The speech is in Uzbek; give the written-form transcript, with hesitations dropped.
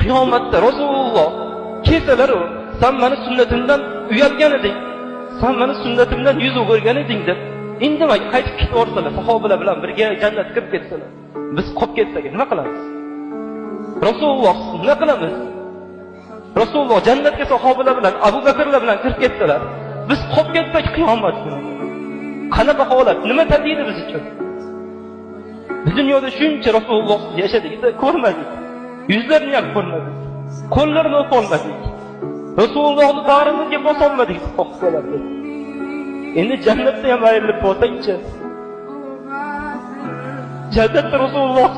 qiyomatda Rasululloh kelsalar, sen meni sunnatimdan uyalgan eding, sen meni sunnatimdan yuz o'girgan eding deb indamay qaytib ketib orsalar, sahobalar bilan birga jannatga kirib ketsalar, biz qolib ketsak nima qilamiz? Rasululloh nima qilamiz? Rasululloh jannatga sahobalar bilan, Abu Bakrlar bilan kirib ketsalar, biz qolib ketsak qiyomat kuni. Qanaqa holat, nima tadidi biz uchun? Biz dunyoda shuncha Rasululloh yashadik, ko'rmadik. Yuzlarini ham ko'rmadik. Qo'llarini o'polmadik. Rasulullohni bag'rimizga bosolmadik sahobalarga. Endi jannatda ham ayrilib bo'lsak-chi. Jannatda Rasululloh